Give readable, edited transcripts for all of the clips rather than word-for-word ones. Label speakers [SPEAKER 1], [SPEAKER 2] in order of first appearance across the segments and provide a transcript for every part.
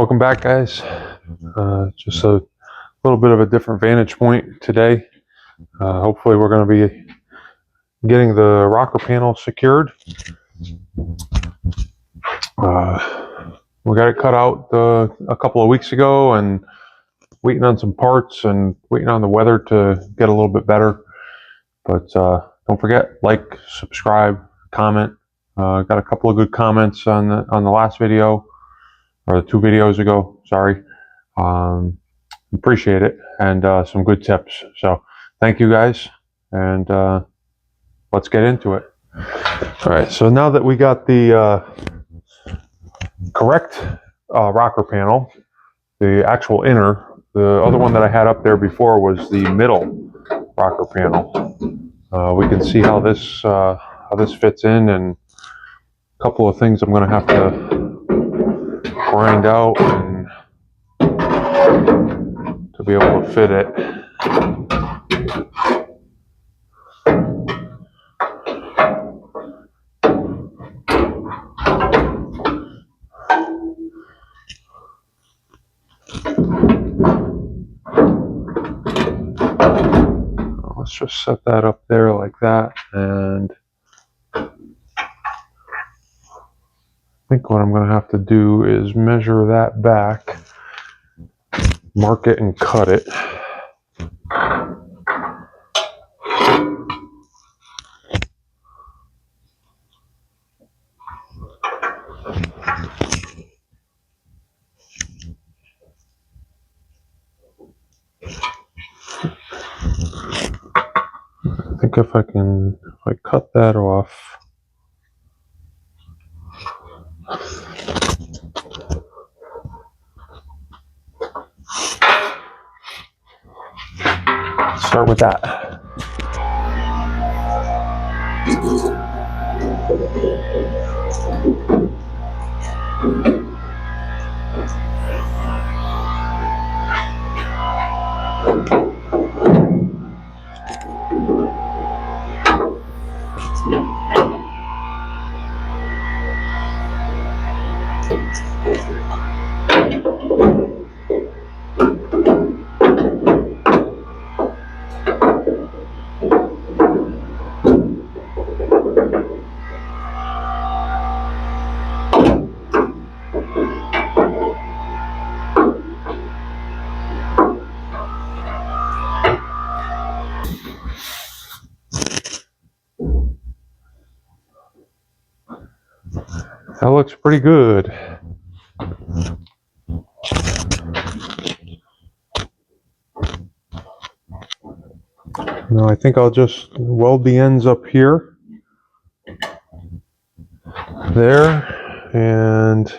[SPEAKER 1] Welcome back, guys. Just a little bit of a different vantage point today. Hopefully we're going to be getting the rocker panel secured. We got it cut out a couple of weeks ago and waiting on some parts and waiting on the weather to get a little bit better. But don't forget, like, subscribe, comment. Got a couple of good comments on the last video, or 2 videos ago, sorry. Appreciate it, and some good tips. So thank you guys, and let's get into it. All right, so now that we got the correct rocker panel, the actual inner, the other one that I had up there before was the middle rocker panel. We can see how this fits in, and a couple of things I'm going to have to grind out and to be able to fit it. Let's just set that up there like that, and I think what I'm going to have to do is measure that back, mark it, and cut it. I think if I cut that off, start with that. That looks pretty good. Now I think I'll just weld the ends up here, there, and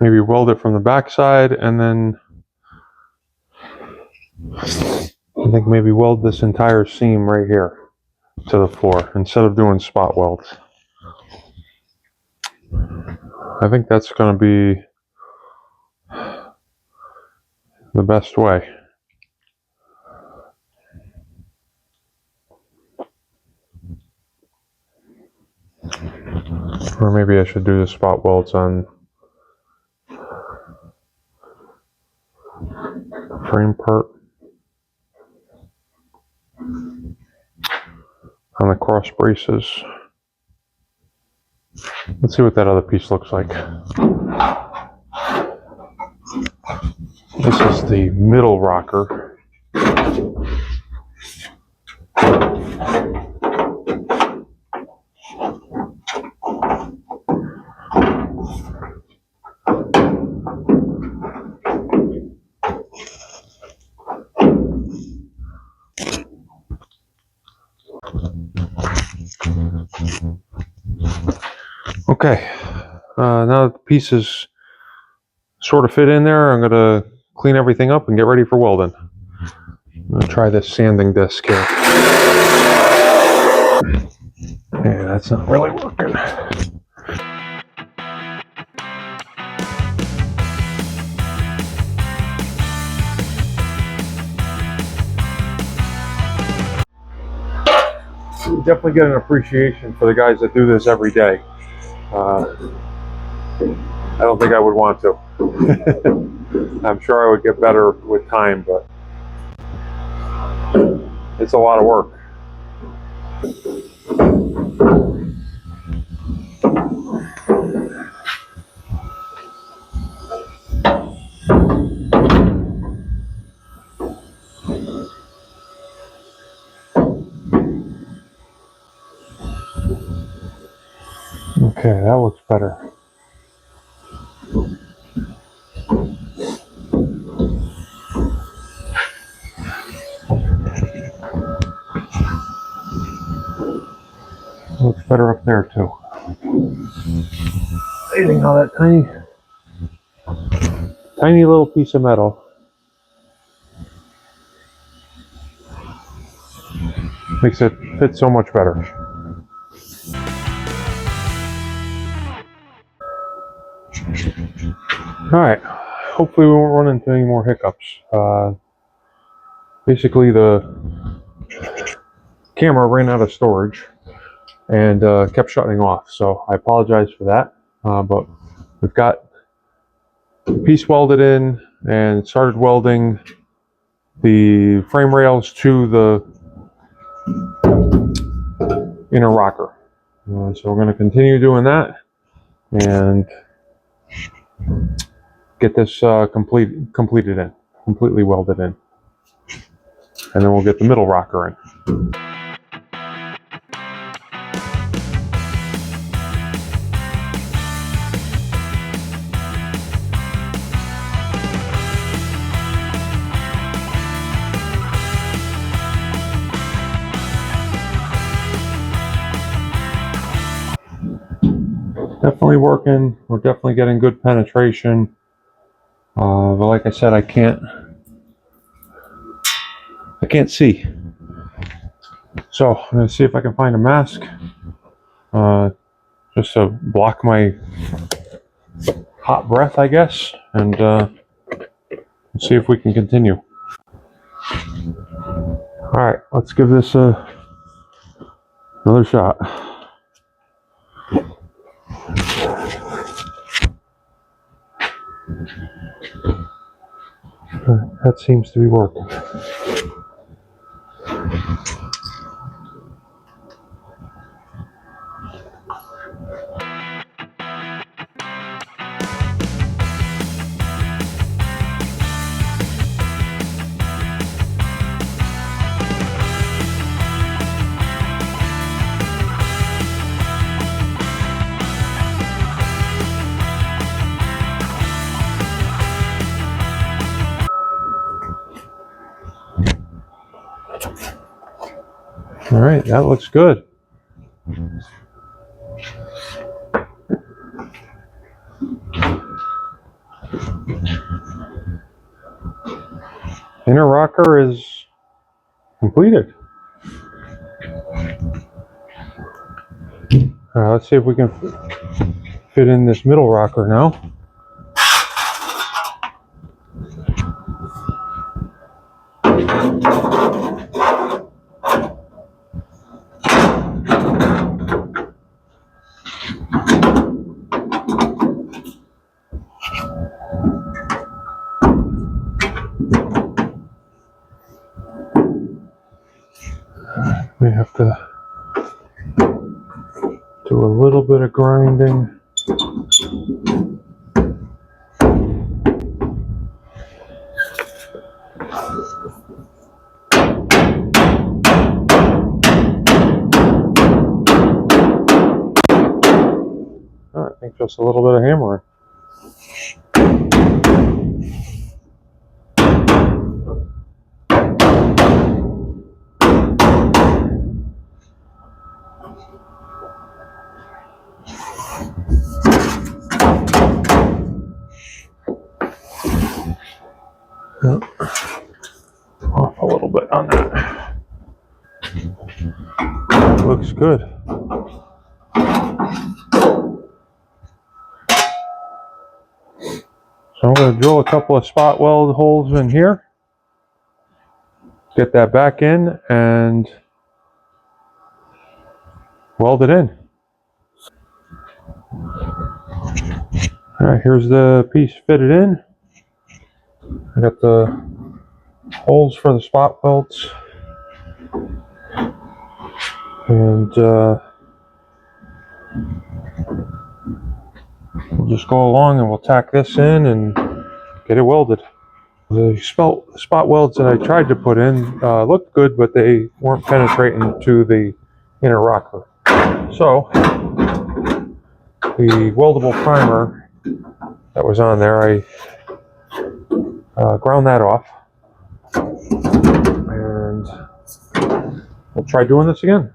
[SPEAKER 1] maybe weld it from the back side, and then I think maybe weld this entire seam right here to the floor instead of doing spot welds. I think that's going to be the best way. Or maybe I should do the spot welds on the frame part, on the cross braces. Let's see what that other piece looks like. This is the middle rocker. Okay, now that the pieces sort of fit in there, I'm going to clean everything up and get ready for welding. I'm going to try this sanding disc here. Yeah, that's not really working. definitely get an appreciation for the guys that do this every day. I don't think I would want to. I'm sure I would get better with time, but it's a lot of work. Okay, that looks better. Looks better up there too. Amazing how that tiny little piece of metal makes it fit so much better. All right, hopefully we won't run into any more hiccups. Basically the camera ran out of storage and kept shutting off, so I apologize for that, but we've got the piece welded in and started welding the frame rails to the inner rocker. So we're going to continue doing that and get this completely welded in, and then we'll get the middle rocker in. Definitely working. We're definitely getting good penetration. But like I said, I can't see. So I'm gonna see if I can find a mask, just to block my hot breath, I guess, and see if we can continue. All right, let's give this another shot. That seems to be working. All right, that looks good. Inner rocker is completed. Let's see if we can fit in this middle rocker now. We have to do a little bit of grinding. I think just a little bit of hammering. Off a little bit on that. Looks good. So I'm going to drill a couple of spot weld holes in here, get that back in, and welded in. All right, here's the piece fitted in. I got the holes for the spot welds, and we'll just go along and we'll tack this in and get it welded. The spot welds that I tried to put in looked good, but they weren't penetrating to the inner rocker. So the weldable primer that was on there, I ground that off, and we'll try doing this again.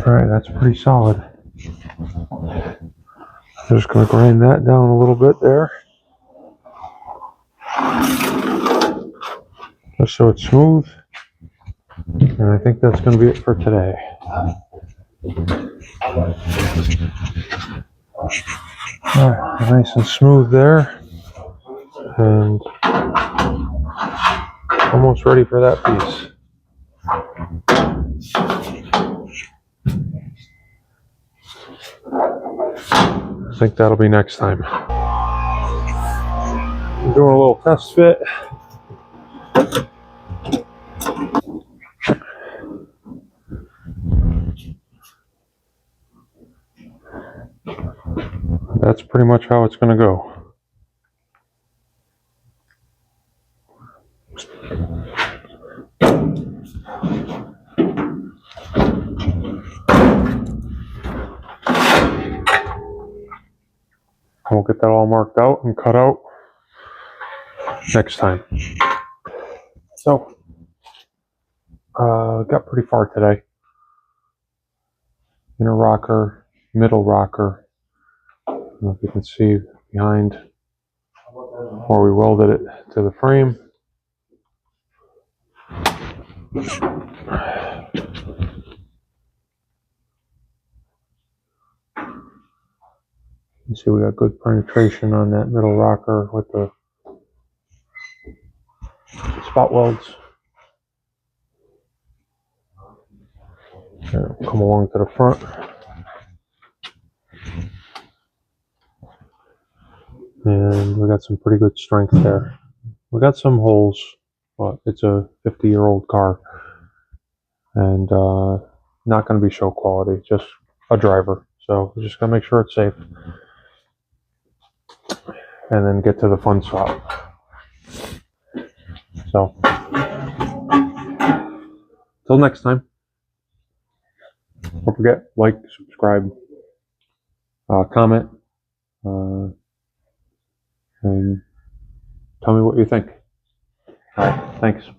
[SPEAKER 1] All right, that's pretty solid. I'm just going to grind that down a little bit there, just so it's smooth. And I think that's going to be it for today. All right, nice and smooth there, and almost ready for that piece. I think that'll be next time. I'm doing a little test fit. That's pretty much how it's going to go. We'll get that all marked out and cut out next time. So, got pretty far today. Inner rocker, middle rocker. I don't know if you can see behind where we welded it to the frame. You see we got good penetration on that middle rocker with the spot welds. Come along to the front. And we got some pretty good strength there. We got some holes, but it's a 50-year-old car. And not going to be show quality, just a driver. So we're just going to make sure it's safe. And then get to the fun swap. So, till next time. Don't forget, like, subscribe, comment, and tell me what you think. All right, thanks.